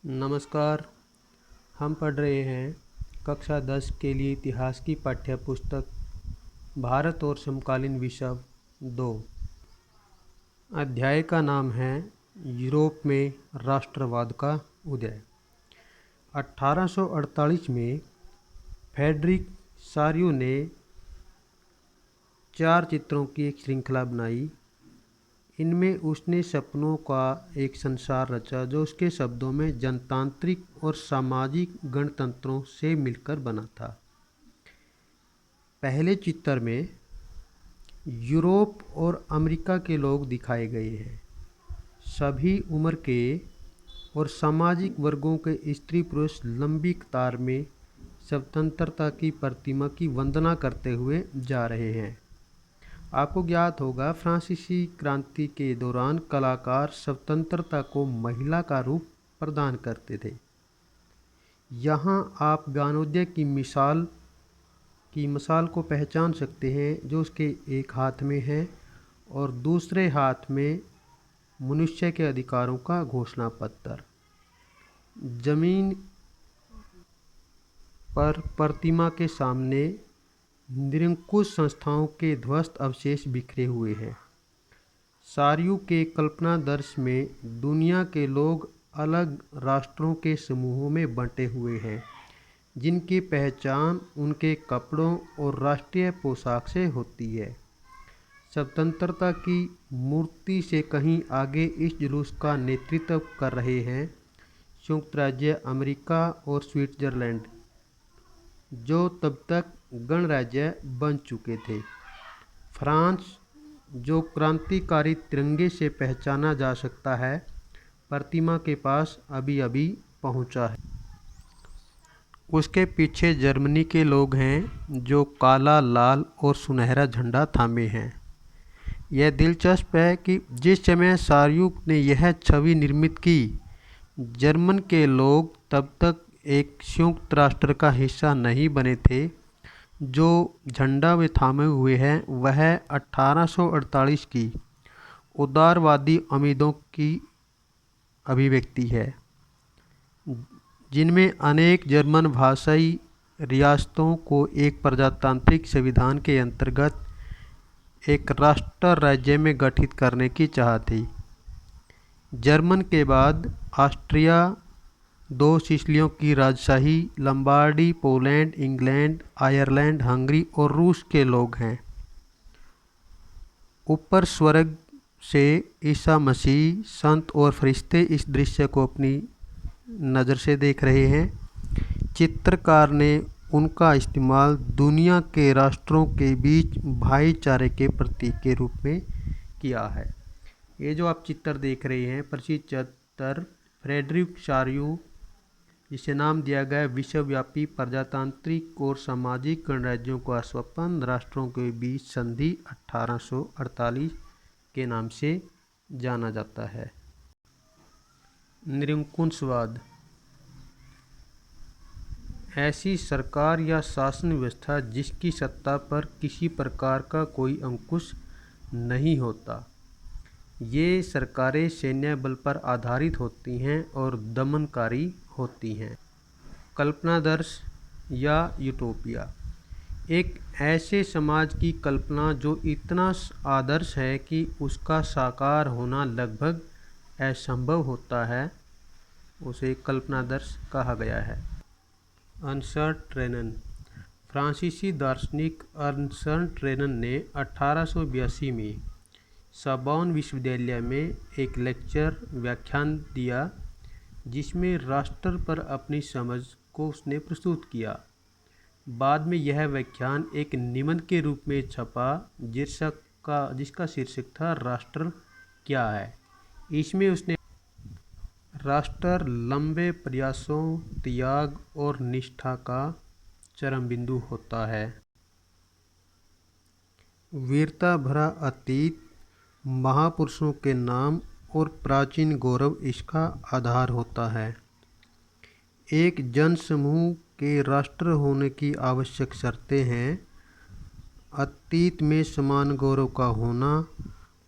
नमस्कार। हम पढ़ रहे हैं कक्षा 10 के लिए इतिहास की पाठ्य पुस्तक भारत और समकालीन विश्व 2। अध्याय का नाम है यूरोप में राष्ट्रवाद का उदय। 1848 में फ्रेडरिक सारियो ने 4 चित्रों की एक श्रृंखला बनाई। इनमें उसने सपनों का एक संसार रचा जो उसके शब्दों में जनतांत्रिक और सामाजिक गणतंत्रों से मिलकर बना था। पहले चित्र में यूरोप और अमेरिका के लोग दिखाए गए हैं। सभी उम्र के और सामाजिक वर्गों के स्त्री पुरुष लंबी कतार में स्वतंत्रता की प्रतिमा की वंदना करते हुए जा रहे हैं। आपको ज्ञात होगा, फ्रांसीसी क्रांति के दौरान कलाकार स्वतंत्रता को महिला का रूप प्रदान करते थे। यहाँ आप ज्ञानोदय की मिसाल को पहचान सकते हैं, जो उसके एक हाथ में है और दूसरे हाथ में मनुष्य के अधिकारों का घोषणा पत्र। जमीन पर प्रतिमा के सामने निरंकुश संस्थाओं के ध्वस्त अवशेष बिखरे हुए हैं। सारियो के कल्पना दर्श में दुनिया के लोग अलग राष्ट्रों के समूहों में बंटे हुए हैं, जिनकी पहचान उनके कपड़ों और राष्ट्रीय पोशाक से होती है। स्वतंत्रता की मूर्ति से कहीं आगे इस जुलूस का नेतृत्व कर रहे हैं संयुक्त राज्य अमेरिका और स्विट्जरलैंड, जो तब तक गणराज्य बन चुके थे। फ्रांस, जो क्रांतिकारी तिरंगे से पहचाना जा सकता है, प्रतिमा के पास अभी अभी पहुंचा है। उसके पीछे जर्मनी के लोग हैं, जो काला, लाल और सुनहरा झंडा थामे हैं। यह दिलचस्प है कि जिस समय सारियो ने यह छवि निर्मित की, जर्मन के लोग तब तक एक संयुक्त राष्ट्र का हिस्सा नहीं बने थे। जो झंडा वे थामे हुए हैं वह 1848 की उदारवादी उम्मीदों की अभिव्यक्ति है, जिनमें अनेक जर्मन भाषाई रियासतों को एक प्रजातांत्रिक संविधान के अंतर्गत एक राष्ट्र राज्य में गठित करने की चाह थी। जर्मन के बाद ऑस्ट्रिया, 2 सिसिलियों की राजशाही, लंबार्डी, पोलैंड, इंग्लैंड, आयरलैंड, हंगरी और रूस के लोग हैं। ऊपर स्वर्ग से ईसा मसीह, संत और फरिश्ते इस दृश्य को अपनी नज़र से देख रहे हैं। चित्रकार ने उनका इस्तेमाल दुनिया के राष्ट्रों के बीच भाईचारे के प्रतीक के रूप में किया है। ये जो आप चित्र देख रहे हैं, प्रसिद्ध चित्र फ्रेडरिक सारियो, जिसे नाम दिया गया विश्वव्यापी प्रजातांत्रिक और सामाजिक गणराज्यों का स्वतंत्र राष्ट्रों के बीच संधि 1848 के नाम से जाना जाता है। निरंकुशवाद ऐसी सरकार या शासन व्यवस्था जिसकी सत्ता पर किसी प्रकार का कोई अंकुश नहीं होता। ये सरकारें सैन्य बल पर आधारित होती हैं और दमनकारी होती हैं। कल्पनादर्श या यूटोपिया एक ऐसे समाज की कल्पना जो इतना आदर्श है कि उसका साकार होना लगभग असंभव होता है, उसे कल्पनादर्श कहा गया है। अर्नस्ट रेनन फ्रांसीसी दार्शनिक अर्नस्ट रेनन ने 1882 में सोर्बोन विश्वविद्यालय में एक लेक्चर व्याख्यान दिया, जिसमें राष्ट्र पर अपनी समझ को उसने प्रस्तुत किया। बाद में यह व्याख्यान एक निबंध के रूप में छपा, जिसका शीर्षक था राष्ट्र क्या है। इसमें उसने राष्ट्र लंबे प्रयासों, त्याग और निष्ठा का चरम बिंदु होता है। वीरता भरा अतीत, महापुरुषों के नाम और प्राचीन गौरव इसका आधार होता है। एक जनसमूह के राष्ट्र होने की आवश्यक शर्तें हैं: अतीत में समान गौरव का होना,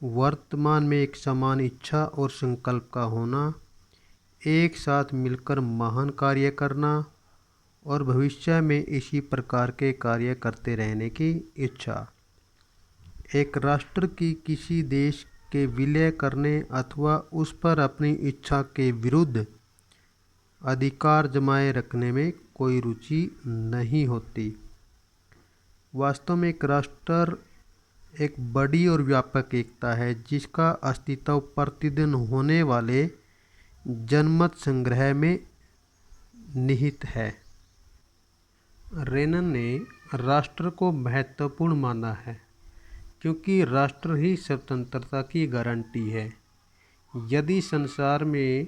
वर्तमान में एक समान इच्छा और संकल्प का होना, एक साथ मिलकर महान कार्य करना और भविष्य में इसी प्रकार के कार्य करते रहने की इच्छा। एक राष्ट्र की किसी देश के विलय करने अथवा उस पर अपनी इच्छा के विरुद्ध अधिकार जमाए रखने में कोई रुचि नहीं होती। वास्तव में एक राष्ट्र एक बड़ी और व्यापक एकता है जिसका अस्तित्व प्रतिदिन होने वाले जनमत संग्रह में निहित है। रेनन ने राष्ट्र को महत्वपूर्ण माना है क्योंकि राष्ट्र ही स्वतंत्रता की गारंटी है। यदि संसार में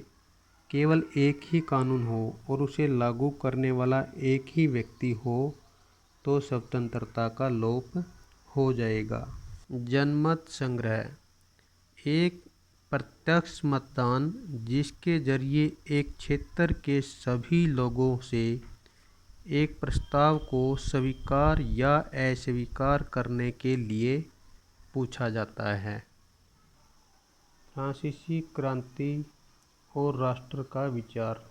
केवल एक ही कानून हो और उसे लागू करने वाला एक ही व्यक्ति हो तो स्वतंत्रता का लोप हो जाएगा। जनमत संग्रह एक प्रत्यक्ष मतदान जिसके जरिए एक क्षेत्र के सभी लोगों से एक प्रस्ताव को स्वीकार या अस्वीकार करने के लिए पूछा जाता है। फ्रांसीसी क्रांति और राष्ट्र का विचार।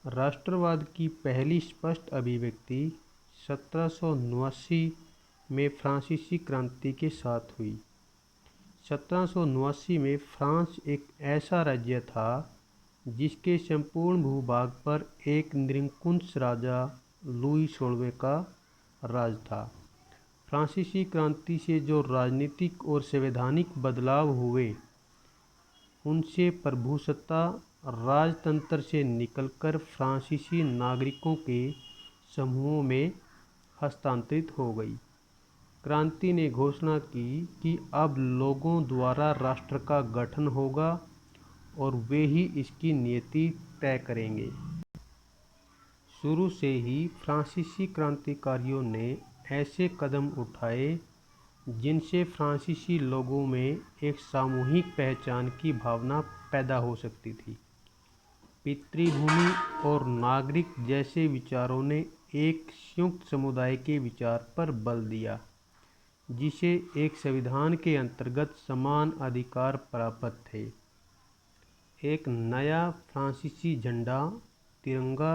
राष्ट्रवाद की पहली स्पष्ट अभिव्यक्ति 1789 में फ्रांसीसी क्रांति के साथ हुई। 1789 में फ्रांस एक ऐसा राज्य था जिसके संपूर्ण भूभाग पर एक निरंकुश राजा लुई 16वें का राज था। फ्रांसीसी क्रांति से जो राजनीतिक और संवैधानिक बदलाव हुए उनसे प्रभुसत्ता राजतंत्र से निकलकर फ्रांसीसी नागरिकों के समूहों में हस्तांतरित हो गई। क्रांति ने घोषणा की कि अब लोगों द्वारा राष्ट्र का गठन होगा और वे ही इसकी नीति तय करेंगे। शुरू से ही फ्रांसीसी क्रांतिकारियों ने ऐसे कदम उठाए जिनसे फ्रांसीसी लोगों में एक सामूहिक पहचान की भावना पैदा हो सकती थी। पितृभूमि और नागरिक जैसे विचारों ने एक संयुक्त समुदाय के विचार पर बल दिया जिसे एक संविधान के अंतर्गत समान अधिकार प्राप्त थे। एक नया फ्रांसीसी झंडा तिरंगा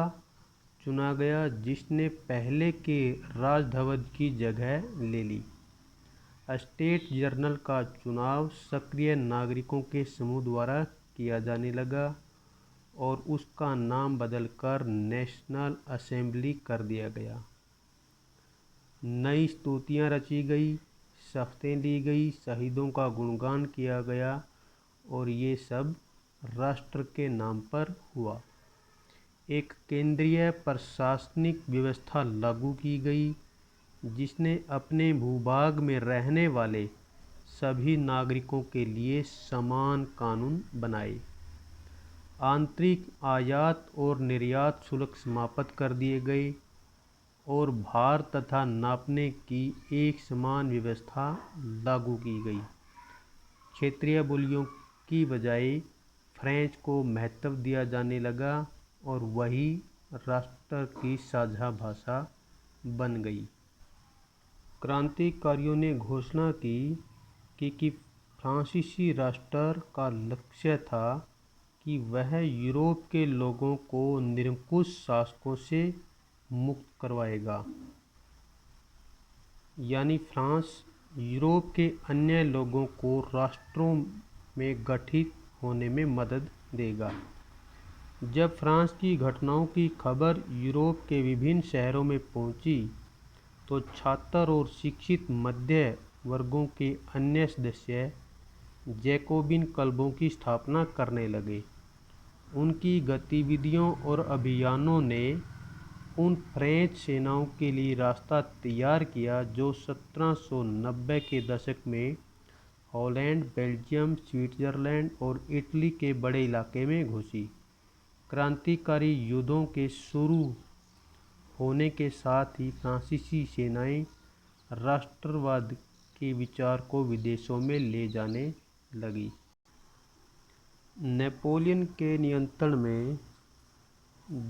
चुना गया जिसने पहले के राजध्वज की जगह ले ली। स्टेट जर्नल का चुनाव सक्रिय नागरिकों के समूह द्वारा किया जाने लगा और उसका नाम बदलकर नेशनल असेंबली कर दिया गया। नई स्तुतियाँ रची गई, शपथें ली गई, शहीदों का गुणगान किया गया और ये सब राष्ट्र के नाम पर हुआ। एक केंद्रीय प्रशासनिक व्यवस्था लागू की गई जिसने अपने भूभाग में रहने वाले सभी नागरिकों के लिए समान कानून बनाए। आंतरिक आयात और निर्यात शुल्क समाप्त कर दिए गए और भार तथा नापने की एक समान व्यवस्था लागू की गई। क्षेत्रीय बोलियों की बजाय फ्रेंच को महत्व दिया जाने लगा और वही राष्ट्र की साझा भाषा बन गई। क्रांतिकारियों ने घोषणा की कि फ्रांसीसी राष्ट्र का लक्ष्य था कि वह यूरोप के लोगों को निरंकुश शासकों से मुक्त करवाएगा। यानी फ्रांस यूरोप के अन्य लोगों को राष्ट्रों में गठित होने में मदद देगा। जब फ्रांस की घटनाओं की खबर यूरोप के विभिन्न शहरों में पहुंची तो छात्र और शिक्षित मध्य वर्गों के अन्य सदस्य जैकोबिन क्लबों की स्थापना करने लगे। उनकी गतिविधियों और अभियानों ने उन फ्रेंच सेनाओं के लिए रास्ता तैयार किया जो 1790 के दशक में हॉलैंड, बेल्जियम, स्विट्जरलैंड और इटली के बड़े इलाके में घुसी। क्रांतिकारी युद्धों के शुरू होने के साथ ही फ्रांसीसी सेनाएं राष्ट्रवाद के विचार को विदेशों में ले जाने लगी। नेपोलियन के नियंत्रण में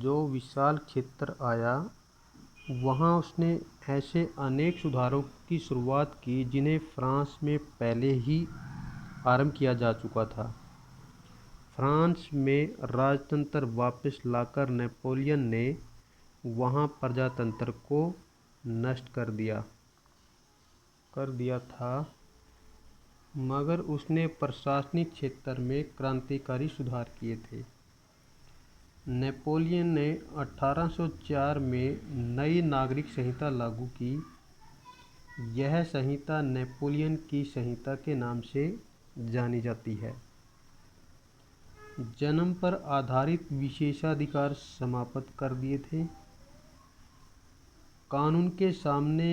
जो विशाल क्षेत्र आया वहां उसने ऐसे अनेक सुधारों की शुरुआत की जिन्हें फ्रांस में पहले ही आरंभ किया जा चुका था। फ्रांस में राजतंत्र वापस लाकर नेपोलियन ने वहाँ प्रजातंत्र को नष्ट कर दिया था, मगर उसने प्रशासनिक क्षेत्र में क्रांतिकारी सुधार किए थे। नेपोलियन ने 1804 में नई नागरिक संहिता लागू की। यह संहिता नेपोलियन की संहिता के नाम से जानी जाती है। जन्म पर आधारित विशेषाधिकार समाप्त कर दिए थे। कानून के सामने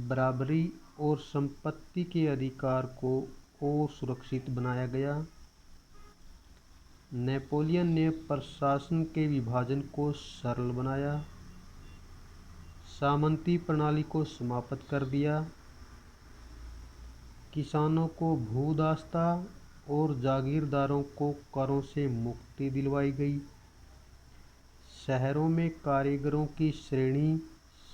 बराबरी और संपत्ति के अधिकार को और सुरक्षित बनाया गया। नेपोलियन ने प्रशासन के विभाजन को सरल बनाया, सामंती प्रणाली को समाप्त कर दिया, किसानों को भूदास्ता और जागीरदारों को करों से मुक्ति दिलवाई गई। शहरों में कारीगरों की श्रेणी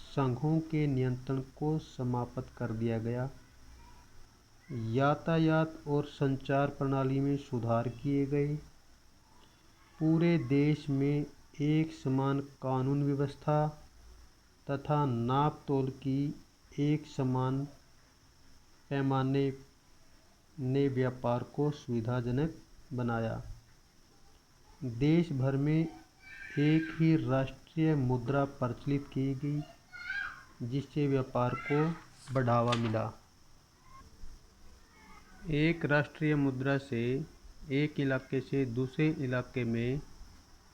संघों के नियंत्रण को समाप्त कर दिया गया। यातायात और संचार प्रणाली में सुधार किए गए। पूरे देश में एक समान कानून व्यवस्था तथा नाप तोल की एक समान पैमाने ने व्यापार को सुविधाजनक बनाया। देश भर में एक ही राष्ट्रीय मुद्रा प्रचलित की गई, जिससे व्यापार को बढ़ावा मिला। एक राष्ट्रीय मुद्रा से एक इलाके से दूसरे इलाके में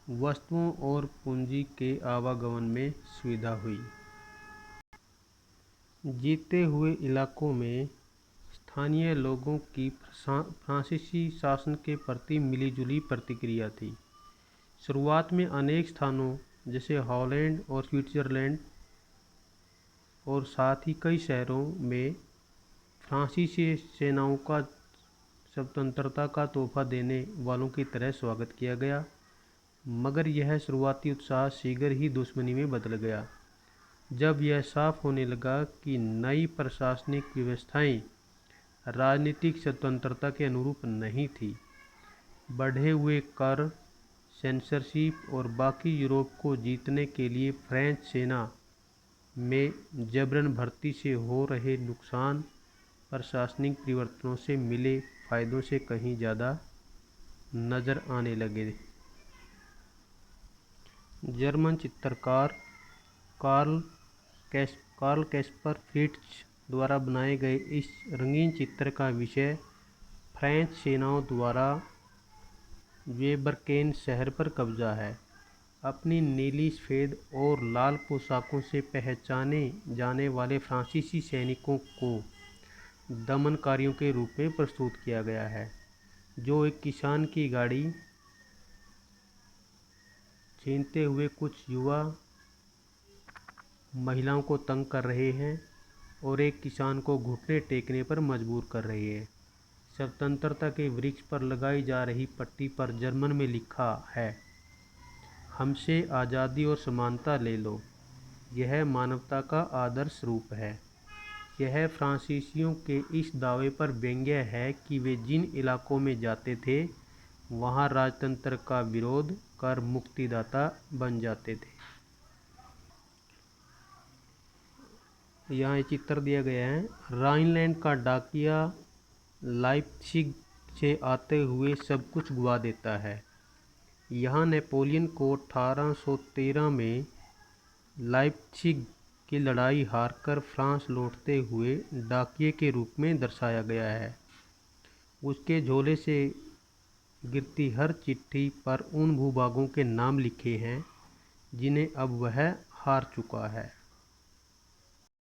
वस्तुओं और पूंजी के आवागमन में सुविधा हुई। जीते हुए इलाकों में स्थानीय लोगों की फ्रांसीसी शासन के प्रति मिलीजुली प्रतिक्रिया थी। शुरुआत में अनेक स्थानों जैसे हॉलैंड और स्विट्ज़रलैंड और साथ ही कई शहरों में फ्रांसीसी सेनाओं का स्वतंत्रता का तोहफा देने वालों की तरह स्वागत किया गया, मगर यह शुरुआती उत्साह शीघ्र ही दुश्मनी में बदल गया, जब यह साफ होने लगा कि नई प्रशासनिक व्यवस्थाएं राजनीतिक स्वतंत्रता के अनुरूप नहीं थी। बढ़े हुए कर, सेंसरशिप और बाकी यूरोप को जीतने के लिए फ्रेंच सेना में जबरन भर्ती से हो रहे नुकसान प्रशासनिक परिवर्तनों से मिले फायदों से कहीं ज़्यादा नज़र आने लगे। जर्मन चित्रकार कार्ल कैस्पर फ्रिट्ज द्वारा बनाए गए इस रंगीन चित्र का विषय फ्रेंच सेनाओं द्वारा वेबरकेन शहर पर कब्जा है। अपनी नीली, सफ़ेद और लाल पोशाकों से पहचाने जाने वाले फ्रांसीसी सैनिकों को दमनकारियों के रूप में प्रस्तुत किया गया है, जो एक किसान की गाड़ी छीनते हुए कुछ युवा महिलाओं को तंग कर रहे हैं और एक किसान को घुटने टेकने पर मजबूर कर रहे हैं। स्वतंत्रता के वृक्ष पर लगाई जा रही पट्टी पर जर्मन में लिखा है, हमसे आज़ादी और समानता ले लो। यह मानवता का आदर्श रूप है। यह फ्रांसीसियों के इस दावे पर व्यंग्य है कि वे जिन इलाकों में जाते थे वहाँ राजतंत्र का विरोध कर मुक्तिदाता बन जाते थे। यहाँ एक चित्र दिया गया है। राइनलैंड का डाकिया लाइप्ज़िग से आते हुए सब कुछ गुआ देता है। यहाँ नेपोलियन को 1813 में लाइप्ज़िग की लड़ाई हारकर फ्रांस लौटते हुए डाकिये के रूप में दर्शाया गया है। उसके झोले से गिरती हर चिट्ठी पर उन भूभागों के नाम लिखे हैं जिन्हें अब वह हार चुका है।